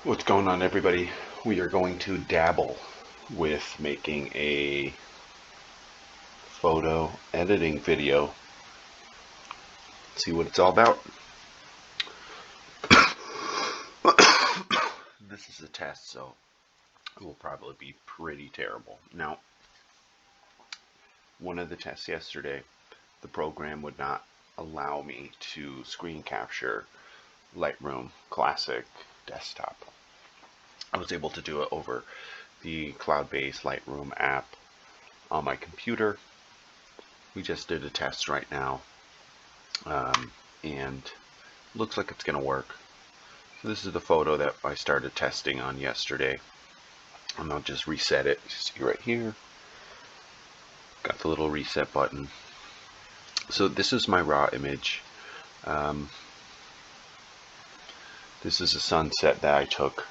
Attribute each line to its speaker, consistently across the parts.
Speaker 1: What's going on, everybody? We are going to dabble with making a photo editing video. See what it's all about. This is a test, so it will probably be pretty terrible. Now, one of the tests yesterday, the program would not allow me to screen capture Lightroom Classic desktop. I was able to do it over the cloud-based Lightroom app on my computer. We just did a test right now, and looks like it's going to work. So this is the photo that I started testing on yesterday, and I'll just reset it. You see right here, got the little reset button. So this is my raw image. This is a sunset that I took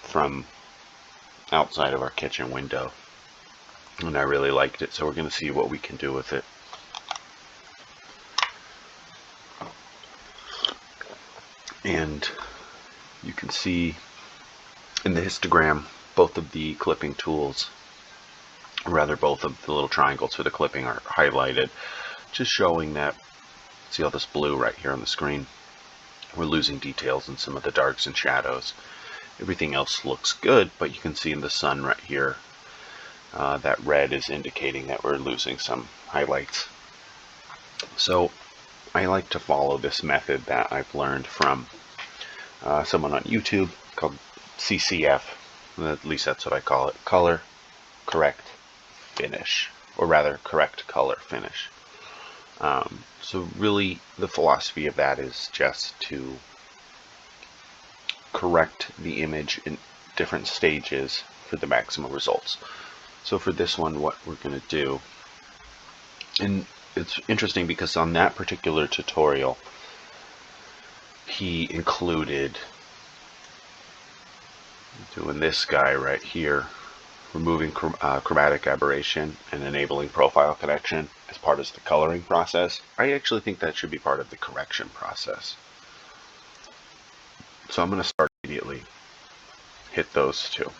Speaker 1: from outside of our kitchen window, and I really liked it, so we're going to see what we can do with it. And you can see in the histogram both of the clipping tools, or rather both of the little triangles for the clipping, are highlighted, just showing that, see all this blue right here on the screen, we're losing details in some of the darks and shadows. Everything else looks good, but you can see in the sun right here, that red is indicating that we're losing some highlights. So I like to follow this method that I've learned from someone on YouTube called CCF, at least that's what I call it, color correct finish, or rather correct color finish. So really the philosophy of that is just to correct the image in different stages for the maximum results. So for this one, what we're going to do, and it's interesting because on that particular tutorial he included doing this guy right here, removing chromatic aberration and enabling profile connection as part of the coloring process. I actually think that should be part of the correction process. So I'm going to start immediately, hit those two.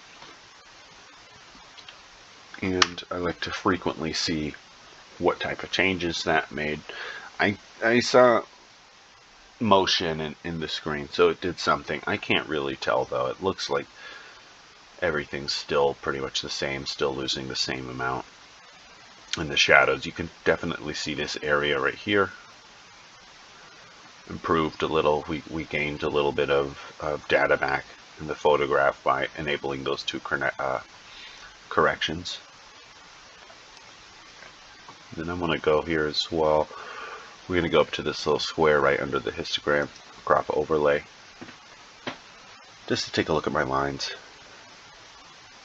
Speaker 1: And I like to frequently see what type of changes that made. I saw motion in the screen, so it did something. I can't really tell though. It looks like everything's still pretty much the same, still losing the same amount. In the shadows, you can definitely see this area right here improved a little. We gained a little bit of data back in the photograph by enabling those two corrections. Then I'm going to go here as well. We're going to go up to this little square right under the histogram, crop overlay, just to take a look at my lines.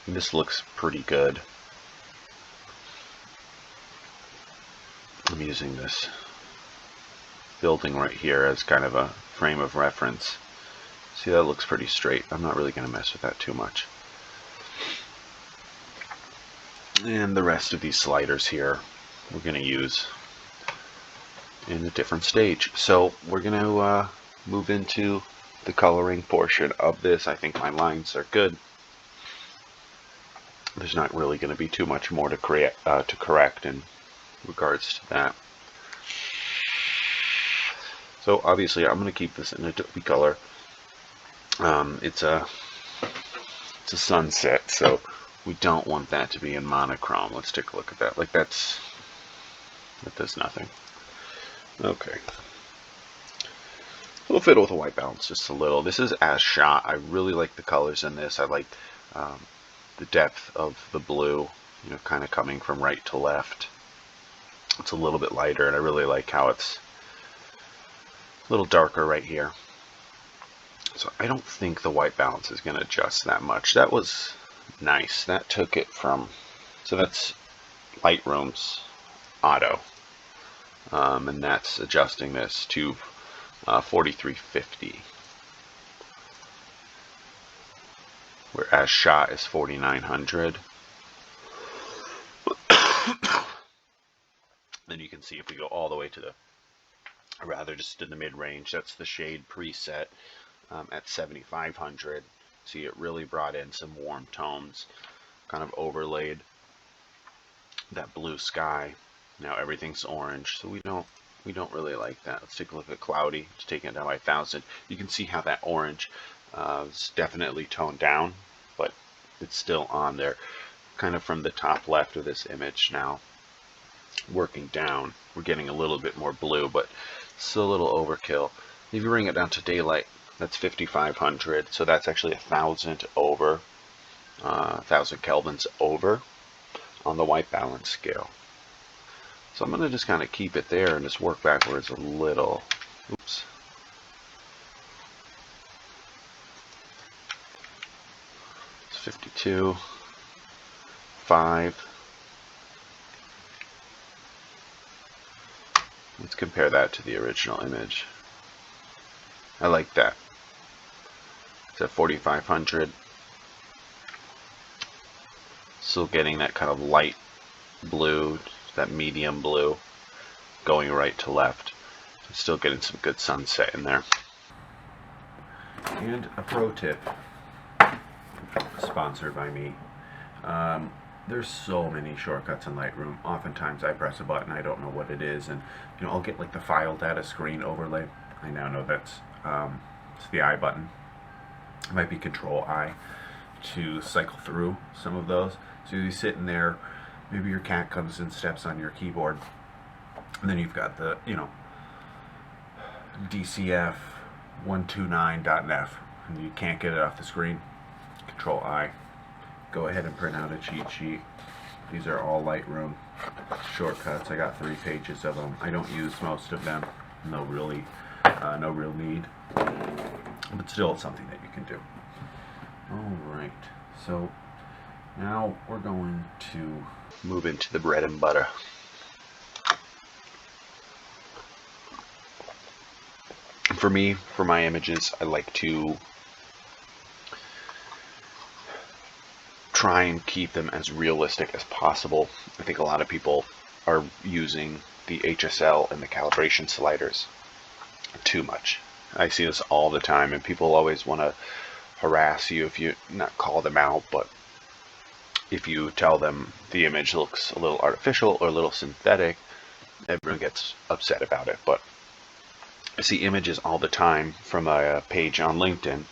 Speaker 1: And this looks pretty good. I'm using this building right here as kind of a frame of reference. See, that looks pretty straight. I'm not really going to mess with that too much. And the rest of these sliders here we're going to use in a different stage. So we're going to move into the coloring portion of this. I think my lines are good. There's not really going to be too much more to correct in regards to that. So obviously I'm going to keep this in Adobe Color. It's a sunset, so we don't want that to be in monochrome. Let's take a look at that. Like that does nothing. Okay. We'll fiddle with the white balance just a little. This is as shot. I really like the colors in this. I like the depth of the blue, kind of coming from right to left. It's a little bit lighter, and I really like how it's a little darker right here. So I don't think the white balance is going to adjust that much. That was nice. That took it from, so that's Lightroom's auto. And that's adjusting this to 4350. Whereas shot is 4900. Then you can see if we go all the way to the, rather just in the mid-range, that's the shade preset at 7500. See, it really brought in some warm tones, kind of overlaid that blue sky. Now everything's orange, so we don't really like that. Let's take a look at cloudy. Just taking it down by 1,000. You can see how that orange is definitely toned down, but it's still on there. Kind of from the top left of this image now, working down, we're getting a little bit more blue, but still a little overkill. If you bring it down to daylight, that's 5,500, so that's actually 1,000 over, 1,000 kelvins over on the white balance scale. So I'm going to just kind of keep it there and just work backwards a little. Oops. It's 52, 5. Let's compare that to the original image. I like that. It's at 4,500. Still getting that kind of light blue, that medium blue, going right to left. Still getting some good sunset in there. And a pro tip, sponsored by me. There's so many shortcuts in Lightroom. Oftentimes I press a button, I don't know what it is, and I'll get like the file data screen overlay. I now know that's it's the I button. It might be Control I to cycle through some of those. So you sit in there, maybe your cat comes and steps on your keyboard, and then you've got the DCF 129.nf, and you can't get it off the screen. Control I. Go ahead and print out a cheat sheet. These are all Lightroom shortcuts. I got 3 pages of them. I don't use most of them. No real need, but still it's something that you can do. Alright, so now we're going to move into the bread and butter. For me, for my images, I like to try and keep them as realistic as possible. I think a lot of people are using the HSL and the calibration sliders too much. I see this all the time, and people always want to harass you if you not call them out, but if you tell them the image looks a little artificial or a little synthetic, everyone gets upset about it. But I see images all the time from a page on LinkedIn.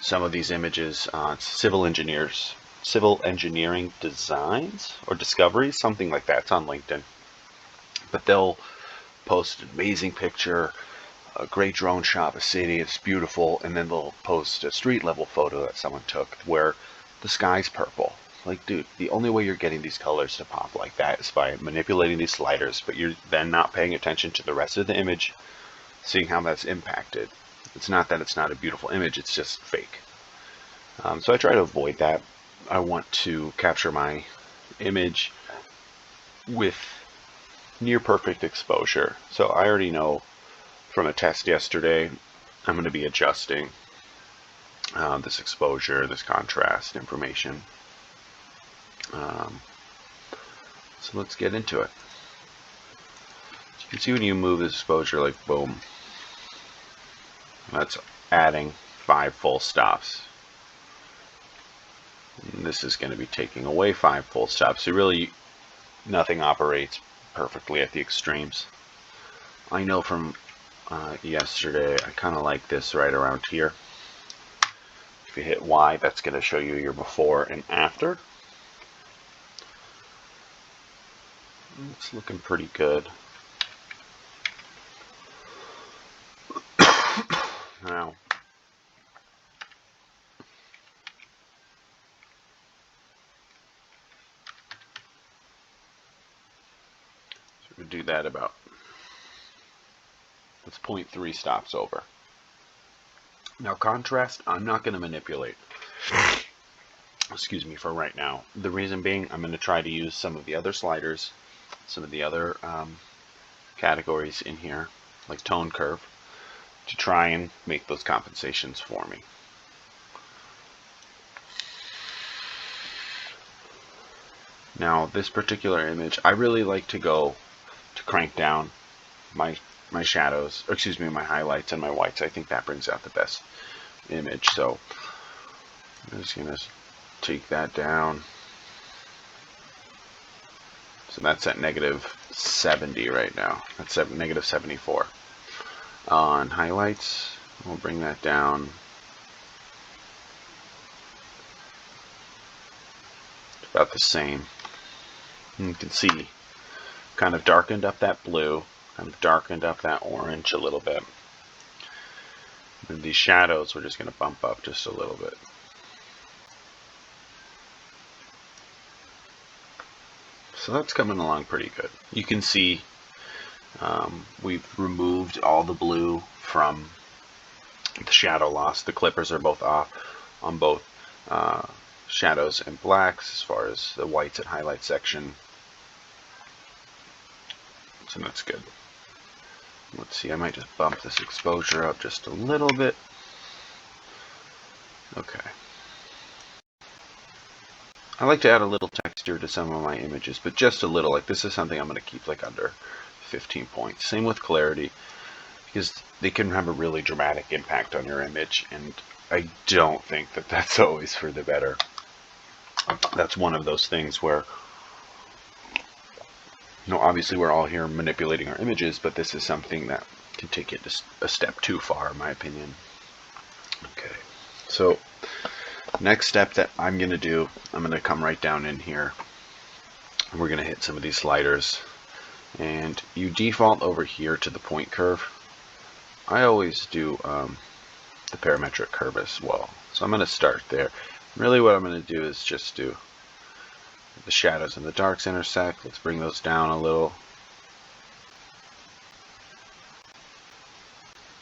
Speaker 1: Some of these images, civil engineering designs or discoveries, something like that. It's on LinkedIn. But they'll post an amazing picture, a great drone shot of a city, it's beautiful, and then they'll post a street level photo that someone took where the sky's purple. Like, dude, the only way you're getting these colors to pop like that is by manipulating these sliders, but you're then not paying attention to the rest of the image, seeing how that's impacted. It's not that it's not a beautiful image, it's just fake. So I try to avoid that. I want to capture my image with near perfect exposure. So I already know from a test yesterday, I'm going to be adjusting this exposure, this contrast information. So let's get into it. You can see when you move this exposure, like boom, that's adding 5 full stops. And this is going to be taking away 5 full stops. So really, nothing operates perfectly at the extremes. I know from yesterday, I kind of like this right around here. If you hit Y, that's going to show you your before and after. It's looking pretty good. Now, so we do that about, that's 0.3 stops over. Now contrast, I'm not going to manipulate. Excuse me for right now. The reason being, I'm going to try to use some of the other sliders, some of the other categories in here, like tone curve, to try and make those compensations for me. Now this particular image, I really like to go to crank down my shadows, or excuse me, my highlights and my whites. I think that brings out the best image. So I'm just going to take that down. So that's at -70 right now. That's at -74. On highlights, we'll bring that down. It's about the same. And you can see, kind of darkened up that blue, kind of darkened up that orange a little bit. And these shadows we're just going to bump up just a little bit. So that's coming along pretty good. You can see we've removed all the blue from the shadow loss. The clippers are both off on both shadows and blacks as far as the whites and highlight section. So that's good. Let's see, I might just bump this exposure up just a little bit. Okay. I like to add a little texture to some of my images, but just a little. Like this is something I'm going to keep like under 15 points. Same with clarity, because they can have a really dramatic impact on your image, and I don't think that that's always for the better. That's one of those things where, you know, obviously we're all here manipulating our images, but this is something that can take it just a step too far, in my opinion. Okay, so next step that I'm going to do, I'm going to come right down in here. We're going to hit some of these sliders. And you default over here to the point curve. I always do the parametric curve as well. So I'm going to start there. Really what I'm going to do is just do the shadows and the darks intersect. Let's bring those down a little.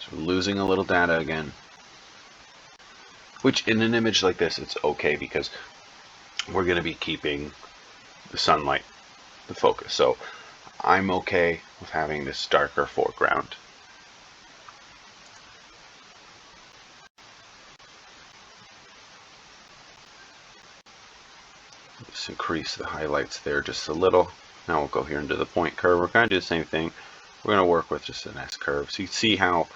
Speaker 1: So we're losing a little data again. Which in an image like this, it's okay because we're going to be keeping the sunlight the focus. So I'm okay with having this darker foreground. Just increase the highlights there just a little. Now we'll go here into the point curve. We're going to do the same thing. We're going to work with just an S curve. So you see how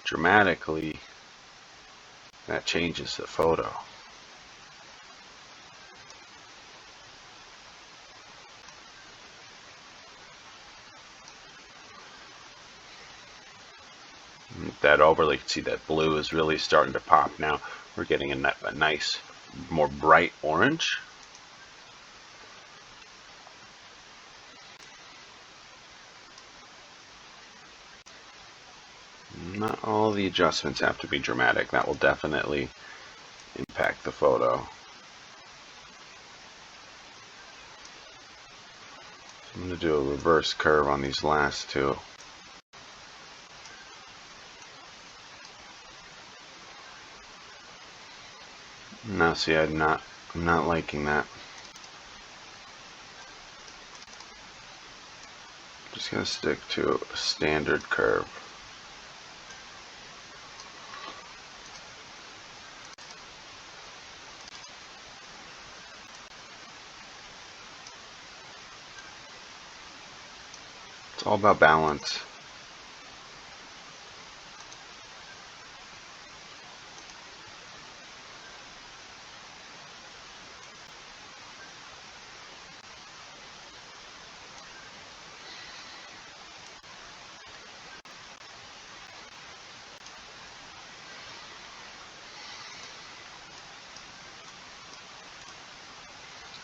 Speaker 1: dramatically that changes the photo. That overlay, you can see that blue is really starting to pop now. We're getting a nice, more bright orange. Not all the adjustments have to be dramatic. That will definitely impact the photo. I'm going to do a reverse curve on these last two. Now see, I'm not liking that. Just going to stick to a standard curve. It's all about balance.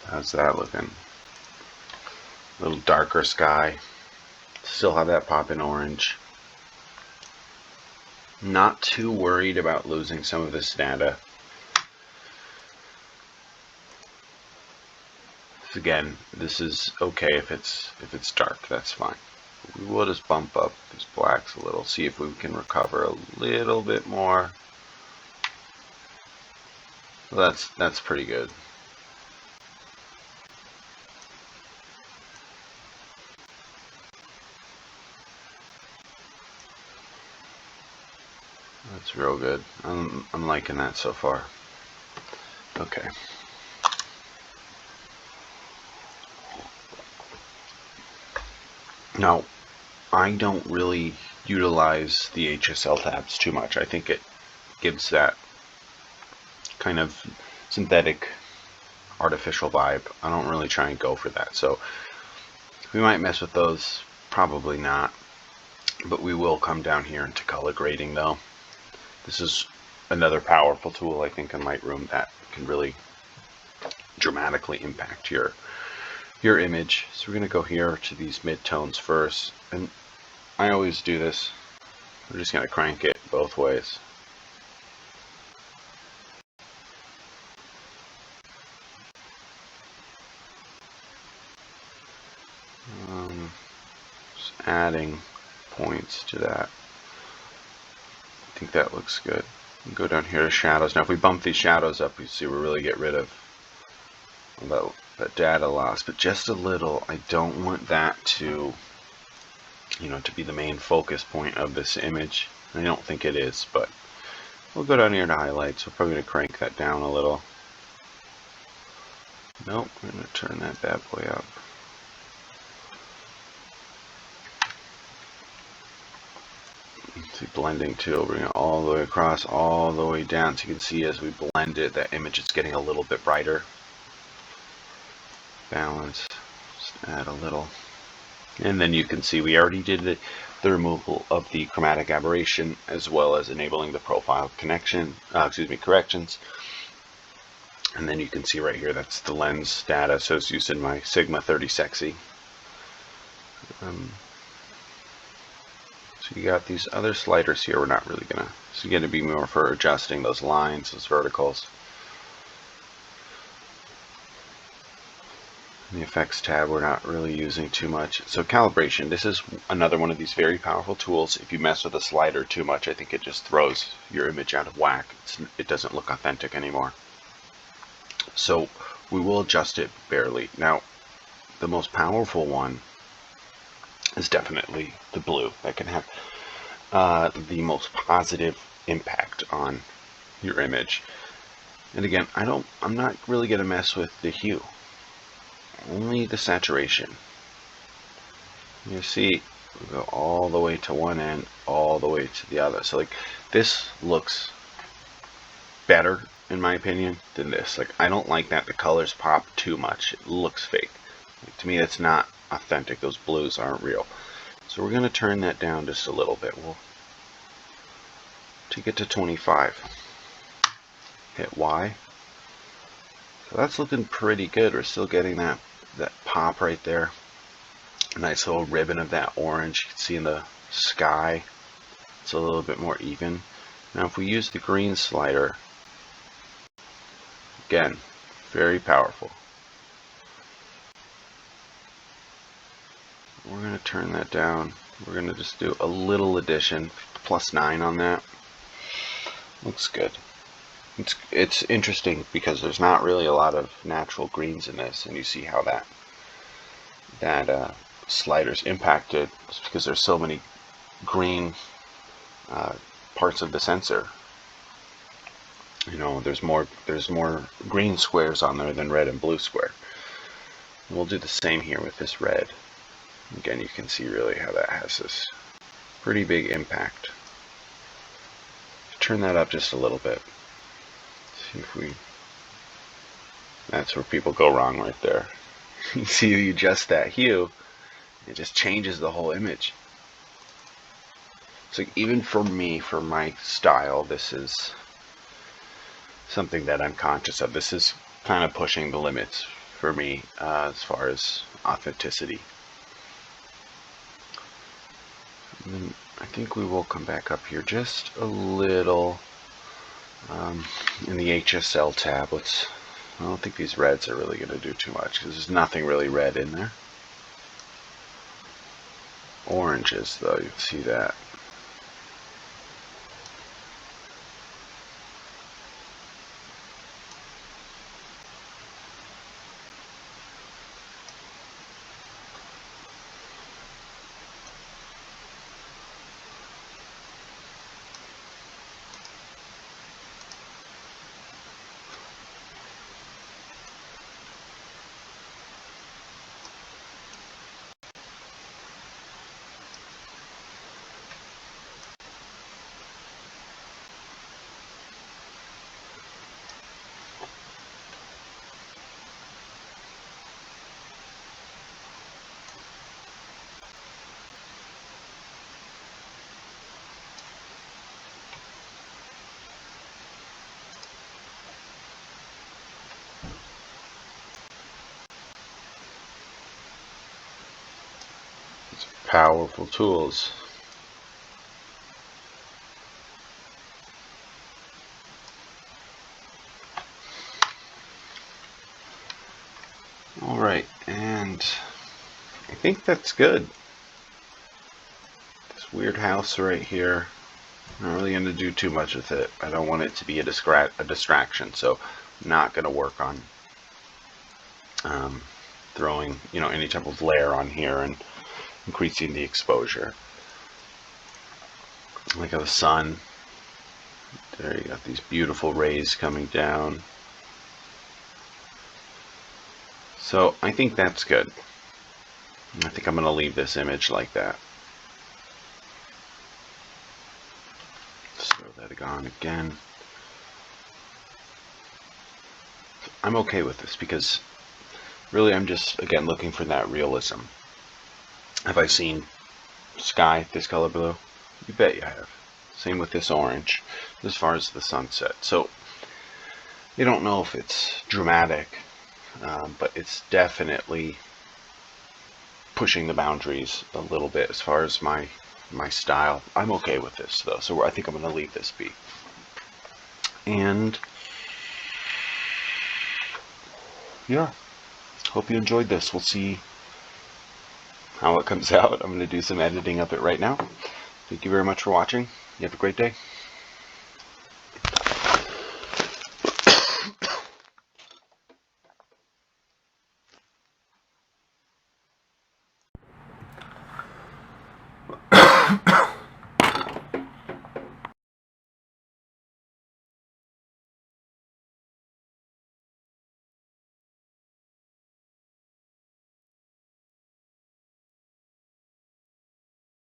Speaker 1: How's that looking? A little darker sky. Still have that pop in orange. Not too worried about losing some of this data. Again, this is okay if it's dark, that's fine. We will just bump up these blacks a little, see if we can recover a little bit more. Well, that's pretty good. That's real good. I'm liking that so far. Okay. Now, I don't really utilize the HSL tabs too much. I think it gives that kind of synthetic, artificial vibe. I don't really try and go for that. So we might mess with those, probably not. But we will come down here into color grading though. This is another powerful tool I think in Lightroom that can really dramatically impact your image. So we're going to go here to these mid-tones first, and I always do this. We're just going to crank it both ways. Just adding points to that. I think that looks good. Go down here to shadows. Now if we bump these shadows up, you see we really get rid of that data loss, but just a little. I don't want that to, to be the main focus point of this image. I don't think it is, but we'll go down here to highlights. We're probably going to crank that down a little. Nope, we're going to turn that bad boy up. See, blending too, bring it all the way across, all the way down, so you can see as we blend it, that image is getting a little bit brighter. Balance, just add a little, and then you can see we already did the removal of the chromatic aberration, as well as enabling the profile corrections. And then you can see right here, that's the lens data, so it's using my Sigma 30 Sexy. So you got these other sliders here. We're not really gonna. So you're gonna be more for adjusting those lines, those verticals. The effects tab we're not really using too much. So calibration, this is another one of these very powerful tools. If you mess with a slider too much, I think it just throws your image out of whack. It doesn't look authentic anymore. So we will adjust it barely. Now, the most powerful one is definitely the blue. That can have the most positive impact on your image. And again, I'm not really going to mess with the hue. Only the saturation. You see, we go all the way to one end, all the way to the other. So like this looks better in my opinion than this. Like I don't like that the colors pop too much. It looks fake. Like, to me that's not authentic. Those blues aren't real. So we're going to turn that down just a little bit. We'll take it to 25. Hit Y. So that's looking pretty good. We're still getting that pop right there. A nice little ribbon of that orange. You can see in the sky. It's a little bit more even. Now if we use the green slider, again, very powerful. We're going to turn that down. We're going to just do a little addition, +9 on that. Looks good. It's interesting because there's not really a lot of natural greens in this, and you see how that slider's impacted. It's because there's so many green parts of the sensor. There's more green squares on there than red and blue square. And we'll do the same here with this red. Again, you can see really how that has this pretty big impact. Turn that up just a little bit. See if that's where people go wrong right there. You see, you adjust that hue, it just changes the whole image. So even for me, for my style, this is something that I'm conscious of. This is kind of pushing the limits for me as far as authenticity. And then I think we will come back up here just a little in the HSL tab. I don't think these reds are really going to do too much because there's nothing really red in there. Oranges though, you can see that. Powerful tools. Alright, and I think that's good. This weird house right here, I'm not really going to do too much with it. I don't want it to be a distraction, so I'm not going to work on throwing, any type of layer on here and increasing the exposure. Look at the sun. There you got these beautiful rays coming down. So I think that's good. I think I'm going to leave this image like that. Just throw that on again. I'm okay with this because really I'm just, again, looking for that realism. Have I seen sky this color blue? You bet you have. Same with this orange as far as the sunset. So you don't know if it's dramatic, but it's definitely pushing the boundaries a little bit as far as my style. I'm okay with this though, so I think I'm going to leave this be. And yeah, hope you enjoyed this. We'll see how it comes out. I'm going to do some editing of it right now. Thank you very much for watching. You have a great day.